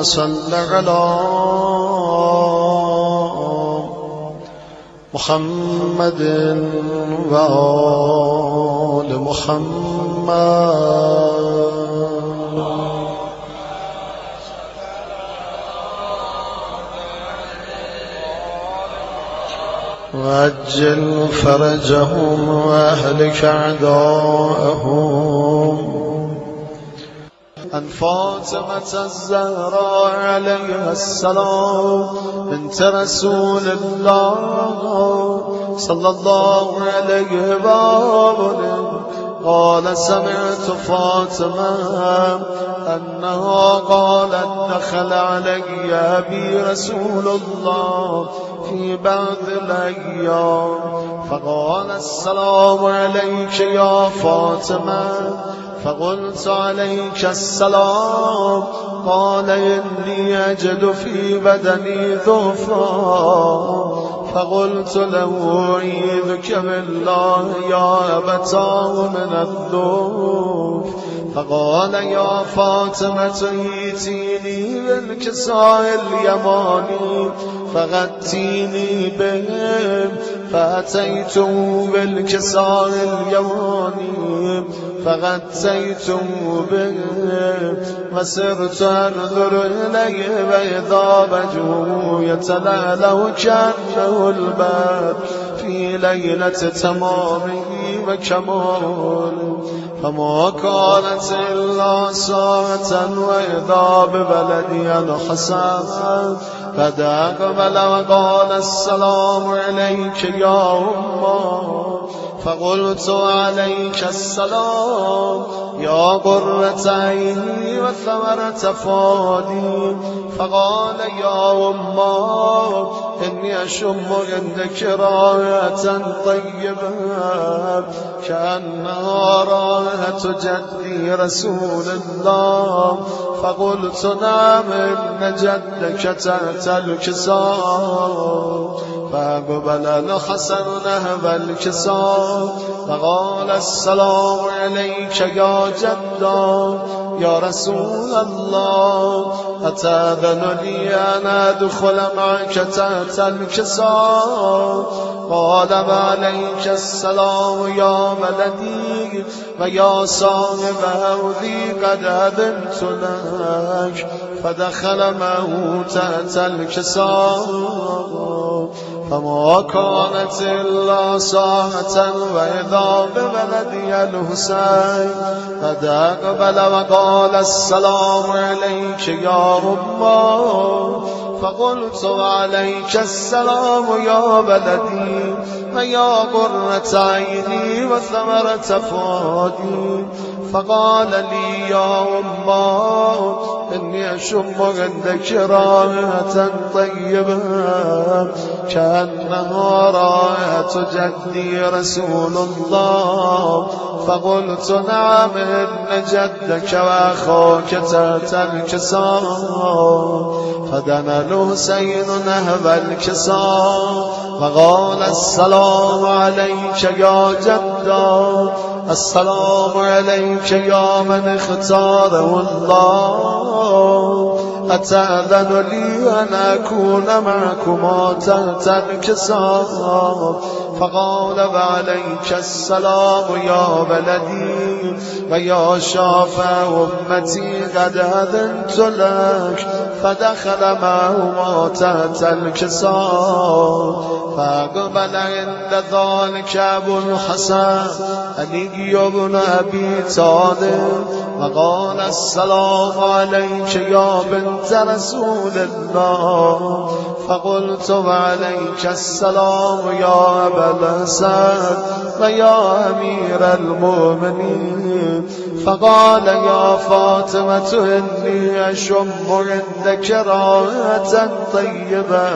صل على محمد وآل محمد وعجل فرجهم وأهلك أعداءهم. عن فاطمة الزهراء عليها السلام بنت رسول الله صلى الله عليه وآله قال سمعت فاطمة أنها قالت دخل علي أبي رسول الله في بعض الأيام فقال السلام عليك يا فاطمة فقلت عليك السلام قال إني أجد في بدني ضعفا فقلت له أعيذك بالله يا أبتاه من الضعف فقال يا فاطمة ائتيني بالكساء اليماني فغطيني بهم فأتيته بالكساء اليماني فغطيته بهم وسرت أنظر إليه وإذا وجهه يتلألأ كأنه البدر في ليلة تمامه وكماله فما كانت إلا ساعة وإذا ببلدي الحسن قد أقبل وقال السلام عليك يا أمه فقلت عليك السلام يا قرة عيني وثمرة فؤادي فقال يا أمه إني أشم عندك رائحة طيبة كأنها رائحة جدي رسول الله فقلت نعم إن جدك تحت الكساء فأقبل الحسن نهب الكساء فقال السلام عليك يا جدا يا رسول الله أتأذن لي أن أدخل معك تحت الكساء قال وعليك السلام يا ولدي ويا صاحب هوذي قد أذنت لك فدخل معه تحت الكساء فما كانت إلا ساعة وإذا بولدي الحسين قد أقبل وقال السلام عليك يا أمه فقلت عليك السلام يا ولدي ويا قرة عيني وثمرة فؤادي فقال لي يا أمه إني أشم عندك رائحة طيبة كأنها رائحة جدي رسول الله فقلت نعم إن جدك وأخوك تحت الكساء فدنا الحسين نهب الكساء وقال السلام عليك يا جدا السلام عليك يا من اختاره الله أتأذن لي أن أكون معكما تحت الكساء فقال وعليك السلام يا ولدي ويا شافع أمتي قد أذنت لك فدخل معهما تحت الكساء فأقبل عند ذلك أبو الحسن علي بن أبي طالب وقال السلام عليك يا بنت رسول الله فقلت وعليك السلام يا أبا الحسن ويا أمير المؤمنين فقال يا فاطمة إني أشم عندك رائحة طيبة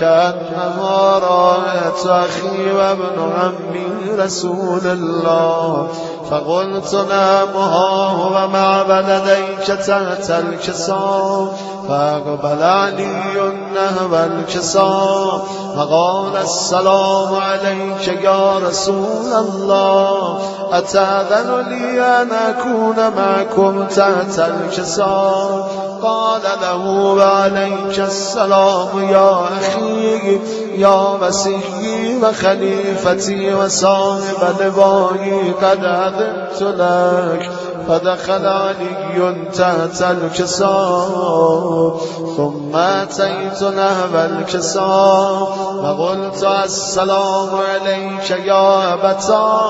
كأنها رائحة أخي وابن عمي رسول الله فقلت نعم ها هو ومع ولديك تحت الكساء فأقبل علي نحو الكساء فقال السلام عليك يا رسول الله أتأذن لي أن أكون معكم تحت الكساء قال له وعليك السلام يا أخي يا مسيحي وخليفتي وصاحب لوائي قد أذنت لك فدخل علي تحت الكساء ثم أتيت نحو الكساء وقلت السلام عليك يا أبتا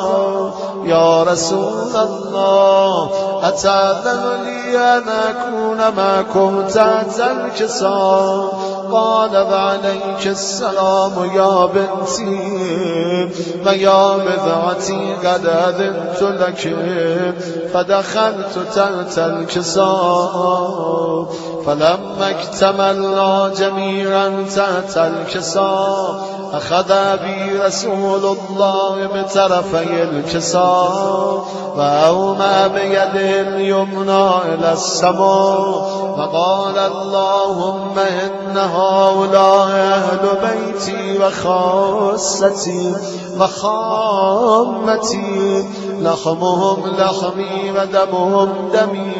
يا رسول الله أتأذن لي أن أكون معكم تحت الكساء قال وعليك السلام يا بنتي ويا بضعتي قد أذنت لك فدخلت تحت الكساء فلما اكتملنا جميعا تحت الكساء أخذ بي رسول الله بطرفي الكساء وأومى بيده اليمنى إلى السماء فقال اللهم إن هؤلاء أهل بيتي وخاصتي وخامتي لحمهم لحمي ودمهم دمي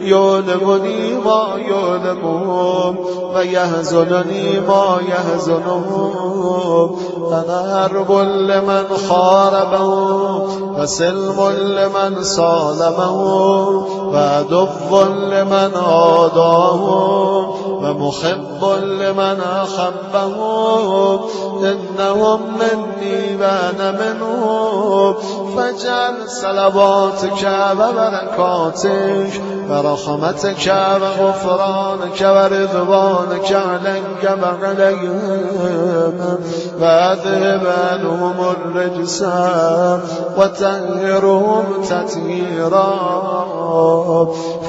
يؤلمني ما يؤلمهم ويحزنني ما يحزنهم أنا حرب لمن حاربهم وسلم لمن صالمهم وعدو لمن عاداهم ومحب لمن أحبهم إنهم مني وأنا منهم فاجعل صلواتك وبركاتك ورحمتك وغفرانك ورضوانك عليك وعليهم وأذهب عنهم الرجس وطهرهم تطهيرا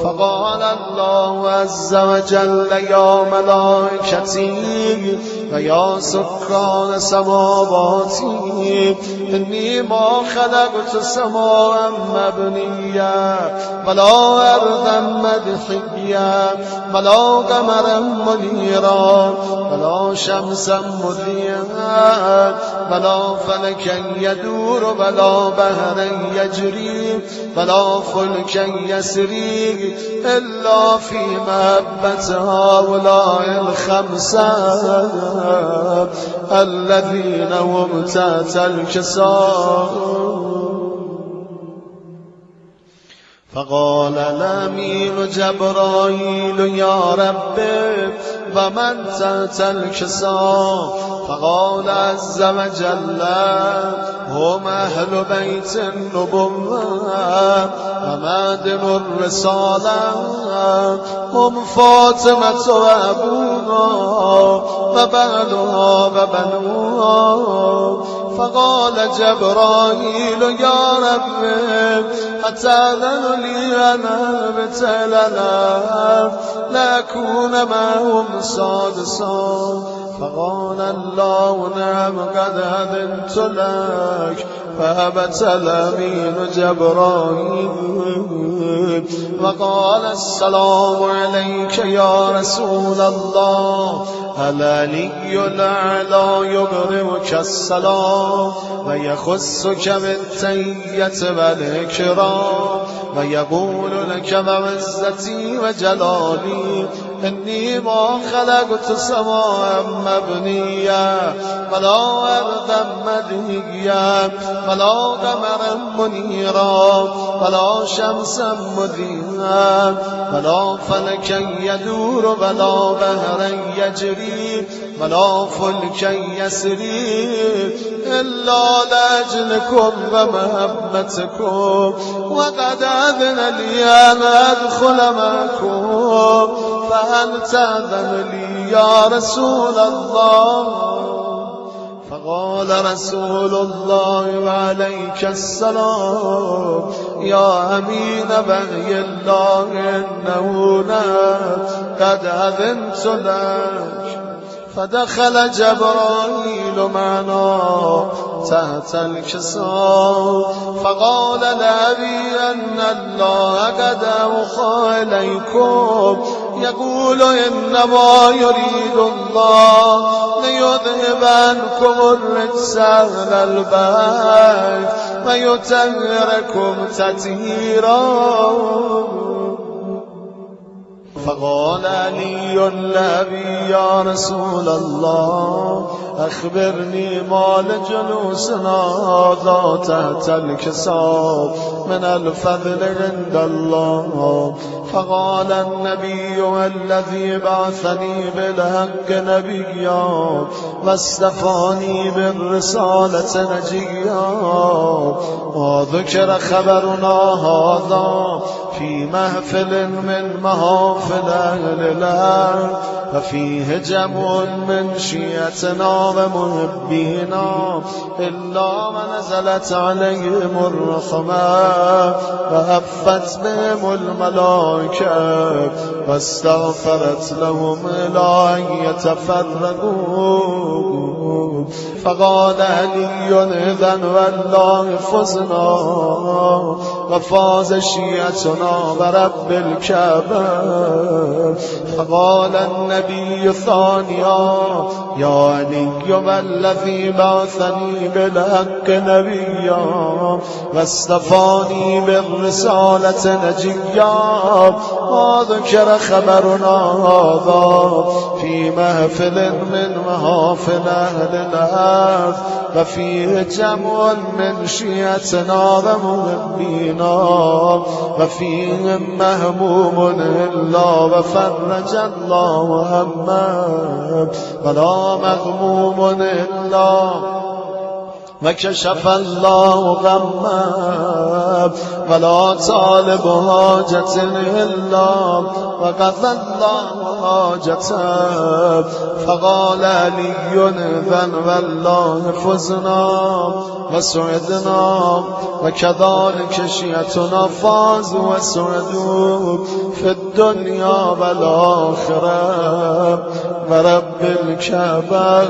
فقال الله عز وجل يا ملائكتي ويا سكان سماواتي إني ما خلقت سماء مبنيا ولا أرضا مدحيا ولا قمرا منيرا ولا شمسا مضيئا ولا فلكا يدور ولا بحرا يجري ولا فلكا يسري إلا في محبة هؤلاء الخمسة الذين هم تحت الكساء فقال الأمين جبرائيل يا رب ومن تحت الكساء فقال عز وجل هم أهل بيت النبوة ومعدن الرسالة هم فاطمة وأبوها وبعلها وبنوها فقال جبرائيل يا رب أتأذن لي أن أبتلنا لأكون معهم سادسا فقال الله نعم قد أذنت لك فأبتل الأمين جبرائيل وقال السلام عليك يا رسول الله العلي الأعلى يبرمك السلام ويخصك بالتحية والإكرام ويقول لك بعزتي وجلالي إني ما خلقت سماء مبنيا ولا أرضا مدهيا ولا قمرا منيرا ولا شمسا مضيئا ولا فلكا يدور ولا بحرا يجري ولا فلكا يسري إلا لأجلكم ومحبتكم وقد أذن لي أن أدخل معكم فهل تأذن لي يا رسول الله فقال رسول الله وعليك السلام يا أمين بغي الله إنه قد أذنت لك فدخل جبرائيل معنا تحت الكساء فقال لأبي أن الله قد أوحى إليكم يقول إنما يريد الله ليذهب عنكم الرجس أهل البيت ويطهركم تطهيرا. فقال علي لأبي يا رسول الله أخبرني ما لجلوسنا هذا تحت الكساء من الفضل عند الله. فقال النبي والذي بعثني بالحق نبيا واصطفاني بالرسالة نجيا وذكر خبرنا هذا في محفل من محافل أهل الأرض وفيه جمع من شيعتنا ومحبينا إلا ونزلت عليهم الرحمة وهفت بهم الملائكة واستغفرت لهم إلى أن يتفرقوا. فقال علي إذن والله فزنا وفاز شيعتنا ورب الكعبة. فقال النبي ثانيا يا علي والذي بعثني بالحق نبيا واصطفاني بالرسالة نجيا وذكر خبرنا هذا في محفل من محافل أهل الأرض وفيه جمع من شيعتنا ومحبينا وفيهم مهموم إلا وفرج الله همه ولا مغموم إلا وكشف الله غمه ولا طالب حاجة إلا وقضى الله حاجته. فقال علي إذن والله فزنا وسعدنا وكذلك شيعتنا فازوا وسعدوا في الدنيا والآخرة ورب الكعبة.